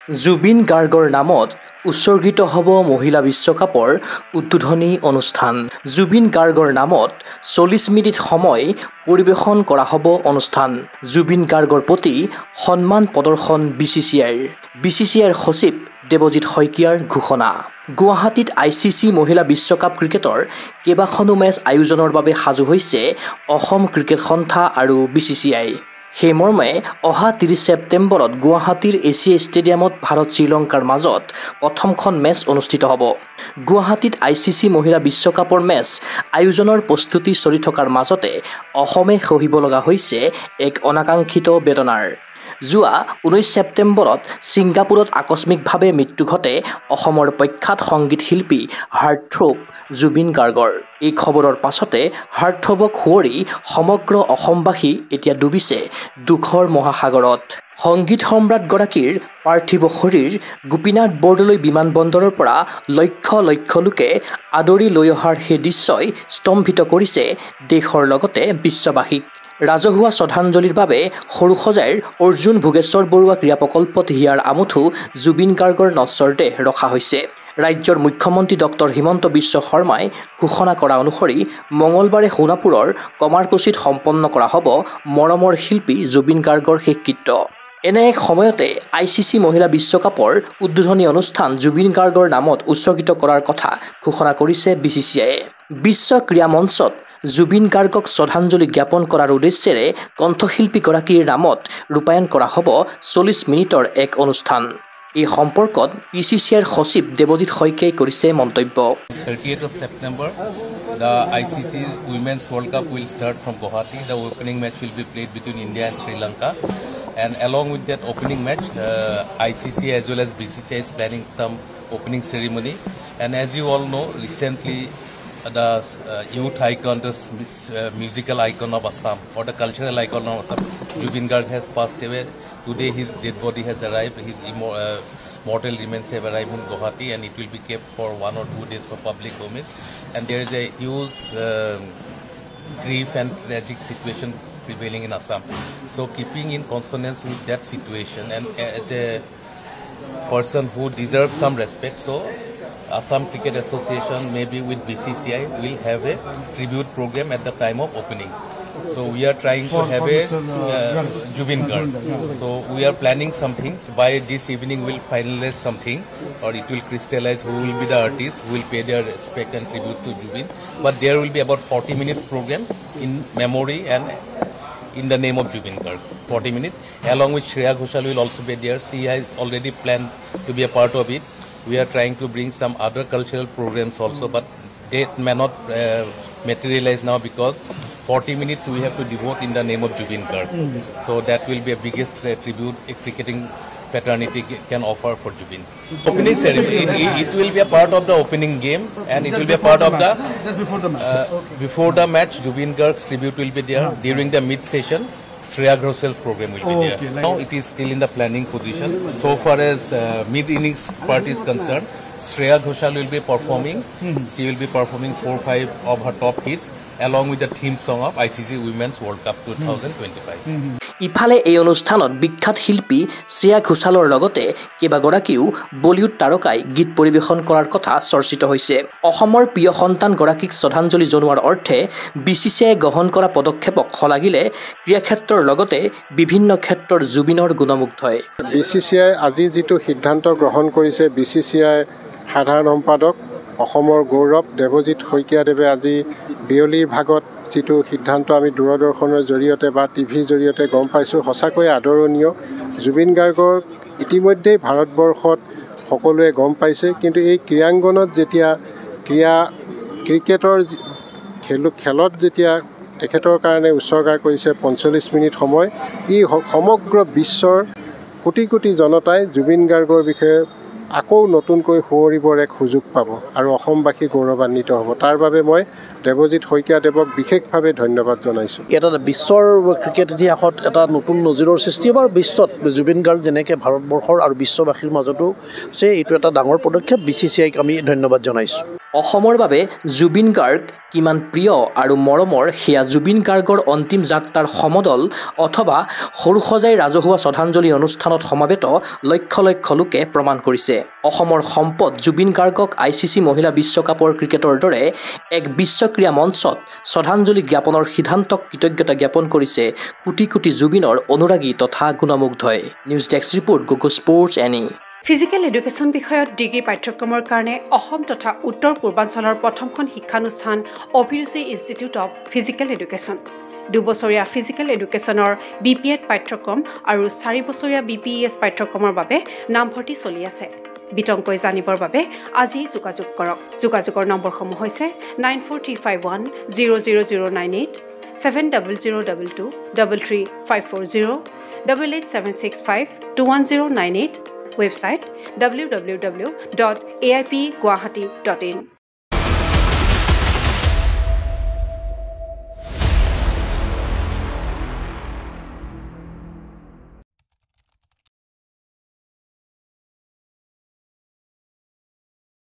জুবিন গাৰ্গৰ নামত উৎসৰ্গিত হ'ব মহিলা বিশ্বকাপৰ উদ্বোধনী অনুষ্ঠান। জুবিন গাৰ্গৰ নামত 40 মিনিট সময় পৰিৱেশন কৰা হ'ব অনুষ্ঠান। জুবিন গাৰ্গৰ প্ৰতি সন্মান প্ৰদৰ্শন বিচিচিআইৰ সচিব দেৱজিৎ শইকীয়াৰ ঘোষণা। গুৱাহাটীত ICC মহিলা বিশ্বকাপ ক্ৰিকেটৰ কেইবাখনো মেচ আয়োজনৰ বাবে সাজু হৈছে অসম ক্ৰিকেট সন্থা আৰু BCCI। সেই মৰ্মে অহা 30 ছেপ্টেম্বৰত গুৱাহাটীৰ এছিয়া ষ্টেডিয়ামত ভাৰত শ্ৰীলংকাৰ মাজত প্ৰথমখন মেচ অনুষ্ঠিত হ'ব। গুৱাহাটীত ICC মহিলা বিশ্বকাপৰ মেচ আয়োজনৰ প্ৰস্তুতি চলি থকাৰ মাজতে অসমে সহিব লগা হৈছে এক অনাকাংক্ষিত বেদনাৰ। যোৱা 19 ছেপ্টেম্বৰত ছিংগাপুৰত আকস্মিকভাৱে মৃত্যু ঘটে অসমৰ প্ৰখ্যাত সংগীত শিল্পী হাৰ্টথ্ৰব জুবিন গাৰ্গৰ। এই খবৰৰ পাছতে হাৰ্টথ্ৰবক সুঁৱৰি সমগ্ৰ অসমবাসী এতিয়া ডুবিছে দুখৰ মহাসাগৰত। সংগীত সম্ৰাটগৰাকীৰ পাৰ্থিৱ শৰীৰ গোপীনাথ বৰদলৈ বিমানবন্দৰৰ পৰা লক্ষ লক্ষ লোকে আদৰি লৈ অহাৰ সেই দৃশ্যই স্তম্ভিত কৰিছে দেশৰ লগতে বিশ্ববাসীক। ৰাজহুৱা শ্ৰদ্ধাঞ্জলিৰ বাবে সৰুসজাইৰ অৰ্জুন ভোগেশ্বৰ বৰুৱা ক্ৰীড়া প্ৰকল্পত হিয়াৰ আমঠু জুবিন গাৰ্গৰ নশ্বৰ দেহ ৰখা হৈছে। ৰাজ্যৰ মুখ্যমন্ত্ৰী ডক্টৰ হিমন্ত বিশ্ব শৰ্মাই ঘোষণা কৰা অনুসৰি মঙলবাৰে সোণাপুৰৰ কমাৰকুছিত সম্পন্ন কৰা হ'ব মৰমৰ শিল্পী জুবিন গাৰ্গৰ শেষকৃত্য। এনে এক সময়তে ICC মহিলা বিশ্বকাপৰ উদ্বোধনী অনুষ্ঠান জুবিন গাৰ্গৰ নামত উৎসৰ্গিত কৰাৰ কথা ঘোষণা কৰিছে BCCIয়ে। বিশ্ব ক্ৰীড়া মঞ্চত জুবিন গাৰ্গক শ্ৰদ্ধাঞ্জলি জ্ঞাপন কৰাৰ উদ্দেশ্যেৰে কণ্ঠশিল্পীগৰাকীৰ নামত ৰূপায়ণ কৰা হ'ব 40 মিনিটৰ এক অনুষ্ঠান। এই সম্পৰ্কত BCCIৰ সচিব দেৱজিৎ শইকীয়াই কৰিছে মন্তব্য। 30th of September, the ICC's Women's World Cup will start from Guwahati. The opening match will be played between India and Sri Lanka. And along with that opening match, ICC as well as BCCI is planning some opening ceremony. And as you all know, recently the youth icon, the musical icon of Assam or the cultural icon of Assam, Jubin Garg has passed away. Today his dead body has arrived. His mortal remains have arrived in Guwahati, and it will be kept for 1 or 2 days for public homage. And there is a huge grief and tragic situation prevailing in Assam. So keeping in consonance with that situation and as a person who deserves some respect, so Assam Cricket Association maybe with BCCI will have a tribute program at the time of opening. So we are trying to have a Jubin Garg. So we are planning some things. By this evening we'll finalize something, or it will crystallize who will be the artists who will pay their respect and tribute to Jubin. But there will be about 40 minutes program in memory and in the name of Jubin Garg. 40 minutes. Along with Shreya Ghoshal will also be there. She has already planned to be a part of it. We are trying to bring some other cultural programs also, but they may not materialize now because 40 minutes we have to devote in the name of Jubin Garg. So that will be a biggest tribute a cricketing fraternity can offer for Jubin. Opening ceremony, it will be a part of the opening game, and it will be a part of the just before the match. Before the match, Jubin Garg's tribute will be there. During the mid-session, Shreya Ghoshal's program will be there. Now it is still in the planning position. So far as mid-innings part is concerned, Shreya Ghoshal will be performing. She will be performing 4-5 of her top hits along with the theme song of ICC Women's World Cup 2025. ইফালে এই অনুষ্ঠানত বিখ্যাত শিল্পী শ্ৰেয়া ঘোষালৰ লগতে কেইবাগৰাকীও Bollywood তাৰকাই গীত পৰিৱেশন কৰাৰ কথা চৰ্চিত হৈছে। অসমৰ প্ৰিয় সন্তানগৰাকীক শ্ৰদ্ধাঞ্জলি জনোৱাৰ অৰ্থে BCCIয়ে গ্ৰহণ কৰা পদক্ষেপক শলাগিলে ক্ৰীড়া ক্ষেত্ৰৰ লগতে বিভিন্ন ক্ষেত্ৰৰ জুবিনৰ গুণমুগ্ধই। BCCI আজি যিটো সিদ্ধান্ত গ্ৰহণ কৰিছে, BCCI সাধাৰণ সম্পাদক অসমৰ গৌৰৱ দেৱজিৎ শইকীয়াদেৱে আজি বিয়লিৰ ভাগত যিটো সিদ্ধান্ত আমি দূৰদৰ্শনৰ জৰিয়তে বা টিভিৰ জৰিয়তে গম পাইছোঁ, সঁচাকৈ আদৰণীয়। জুবিন গাৰ্গৰ ইতিমধ্যেই ভাৰতবৰ্ষত সকলোৱে গম পাইছে, কিন্তু এই ক্ৰীড়াংগনত যেতিয়া ক্ৰিকেটৰ খেলত যেতিয়া তেখেতৰ কাৰণে উৎসৰ্গা কৰিছে 45 মিনিট সময়, ই সমগ্ৰ বিশ্বৰ কোটি কোটি জনতাই জুবিন গাৰ্গৰ বিষয়ে আকৌ নতুনকৈ সুঁৱৰিবৰ এক সুযোগ পাব আৰু অসমবাসী গৌৰৱান্বিত হ'ব। তাৰ বাবে মই দেৱজিৎ শইকীয়াদেৱক বিশেষভাৱে ধন্যবাদ জনাইছোঁ। এটা বিশ্বৰ ক্ৰিকেট ইতিহাসত এটা নতুন নজিৰৰ সৃষ্টি হ'ব। বিশ্বত জুবিন গাৰ্গ যেনেকৈ ভাৰতবৰ্ষৰ আৰু বিশ্ববাসীৰ মাজতো আছে, এইটো এটা ডাঙৰ পদক্ষেপ। BCCIক আমি ধন্যবাদ জনাইছোঁ। অসমৰ বাবে জুবিন গাৰ্গ কিমান প্ৰিয় আৰু মৰমৰ সেয়া জুবিন গাৰ্গৰ অন্তিম যাত্ৰাৰ সমদল অথবা সৰুসজাই ৰাজহুৱা শ্ৰদ্ধাঞ্জলি অনুষ্ঠানত সমবেত লক্ষ লক্ষ লোকে প্ৰমাণ কৰিছে। অসমৰ সম্পদ জুবিন গাৰ্গক ICC মহিলা বিশ্বকাপৰ ক্ৰিকেটৰ দৰে এক বিশ্বক্ৰীড়া মঞ্চত শ্ৰদ্ধাঞ্জলি জ্ঞাপনৰ সিদ্ধান্তক কৃতজ্ঞতা জ্ঞাপন কৰিছে কোটি কোটি জুবিনৰ অনুৰাগী তথা গুণমুগ্ধই। নিউজ ডেস্ক ৰিপৰ্ট গোগো স্পৰ্টছ এনি। ফিজিকেল এডুকেশ্যন বিষয়ত ডিগ্ৰী পাঠ্যক্ৰমৰ কাৰণে অসম তথা উত্তৰ পূৰ্বাঞ্চলৰ প্ৰথমখন শিক্ষানুষ্ঠান অভিৰুচি ইনষ্টিটিউট অৱ ফিজিকেল এডুকেশ্যন। 2 বছৰীয়া ফিজিকেল এডুকেশ্যনৰ BPEd পাঠ্যক্ৰম আৰু 4 বছৰীয়া BPES পাঠ্যক্ৰমৰ বাবে নামভৰ্তি চলি আছে। বিতংকৈ জানিবৰ বাবে আজি যোগাযোগ কৰক। যোগাযোগৰ নম্বৰসমূহ হৈছে 9435100098, 7002233540, 88765210998, website www.aipguwahati.in